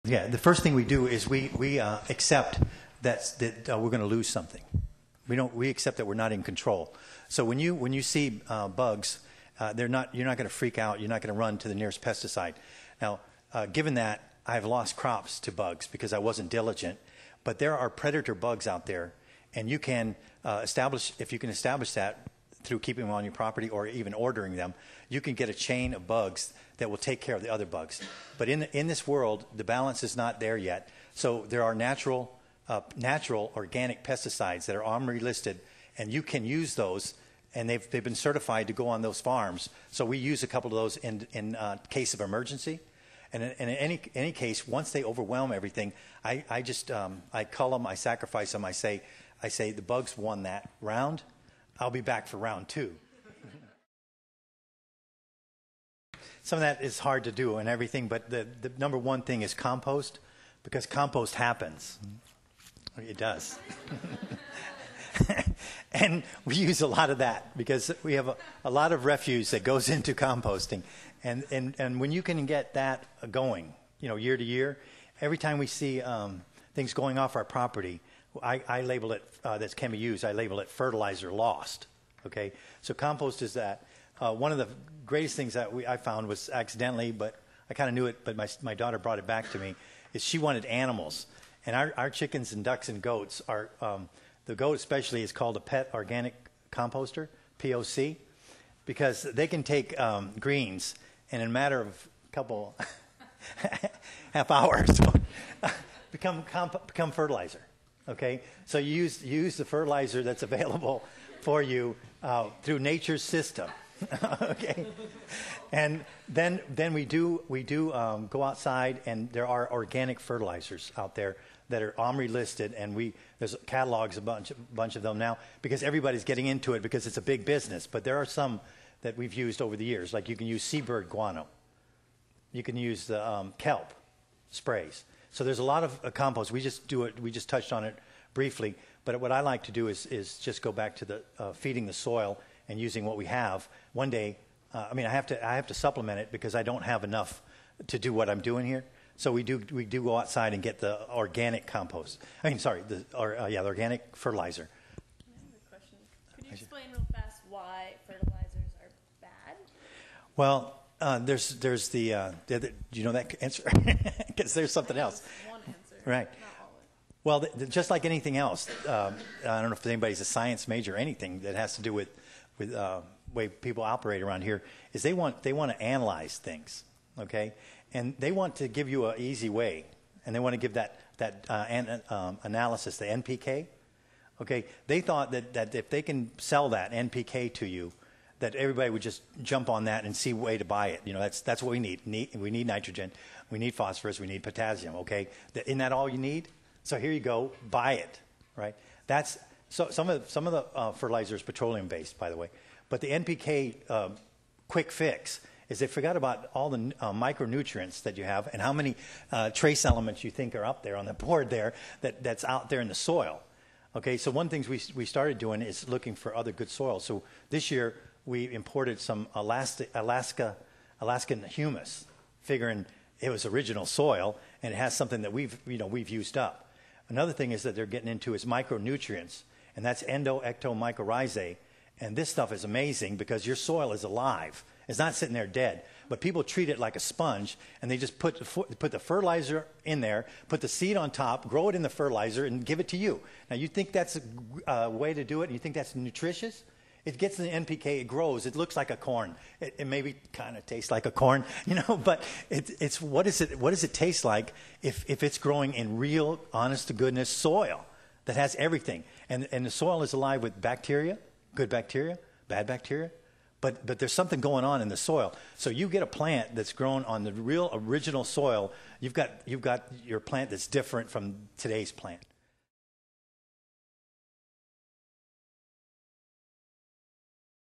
Yeah, the first thing we do is we accept that we're going to lose something. We accept that we're not in control. So when you see bugs, you're not going to freak out. You're not going to run to the nearest pesticide. Now, given that I've lost crops to bugs because I wasn't diligent, but there are predator bugs out there, and you can establish that through keeping them on your property or even ordering them, you can get a chain of bugs that will take care of the other bugs. But in this world, the balance is not there yet. So there are natural organic pesticides that are OMRI listed, and you can use those, and they've been certified to go on those farms. So we use a couple of those in case of emergency. And in any case, once they overwhelm everything, I cull them, I sacrifice them, I say the bugs won that round. I'll be back for round 2. Some of that is hard to do and everything, but the number one thing is compost, because compost happens. It does. And we use a lot of that because we have a lot of refuse that goes into composting. And when you can get that going, year to year, every time we see things going off our property, I label it, that can be used, I label it fertilizer lost. Okay? So compost is that. One of the greatest things that I found was accidentally, but I kind of knew it, but my daughter brought it back to me, is she wanted animals. And our chickens and ducks and goats are, the goat especially is called a pet organic composter, POC, because they can take greens and in a matter of a couple half hours become fertilizer. Okay, so you use the fertilizer that's available for you through nature's system. Okay, and then we do go outside, and there are organic fertilizers out there that are OMRI listed, and there's catalogs, a bunch of them now, because everybody's getting into it because it's a big business. But there are some that we've used over the years, like you can use seabird guano, you can use the kelp sprays. So there's a lot of compost. We just touched on it briefly, but what I like to do is just go back to the feeding the soil and using what we have. One day, I have to supplement it because I don't have enough to do what I'm doing here. So we do go outside and get the organic compost. The organic fertilizer. I have a question. Could you explain real fast why fertilizers are bad? Well, there's the do you know that answer? Because there's something else. One answer. Right. Not always. Well, just like anything else, I don't know if anybody's a science major or anything that has to do with way people operate around here, is they want to analyze things, okay, and they want to give you an easy way, and they want to give that analysis, the NPK, okay. They thought that if they can sell that NPK to you, that everybody would just jump on that and see a way to buy it. That's what we need. We need nitrogen, we need phosphorus, we need potassium. Okay, isn't that all you need? So here you go, buy it. Right. That's some of the fertilizer is petroleum based, by the way. But the NPK quick fix is they forgot about all the micronutrients that you have and how many trace elements you think are up there on the board there that's out there in the soil. Okay, so one thing we started doing is looking for other good soil. So this year we imported some Alaskan humus, figuring it was original soil and it has something that we've used up. Another thing is that they're getting into is micronutrients, and that's endo-ecto-mycorrhizae. And this stuff is amazing because your soil is alive. It's not sitting there dead. But people treat it like a sponge, and they just put the fertilizer in there, put the seed on top, grow it in the fertilizer, and give it to you. Now, you think that's a way to do it, and you think that's nutritious? It gets the NPK, it grows, it looks like a corn. It maybe kind of tastes like a corn, but it's what does it taste like if it's growing in real, honest-to-goodness soil that has everything? And the soil is alive with bacteria, good bacteria, bad bacteria, but there's something going on in the soil. So you get a plant that's grown on the real original soil, you've got your plant that's different from today's plant.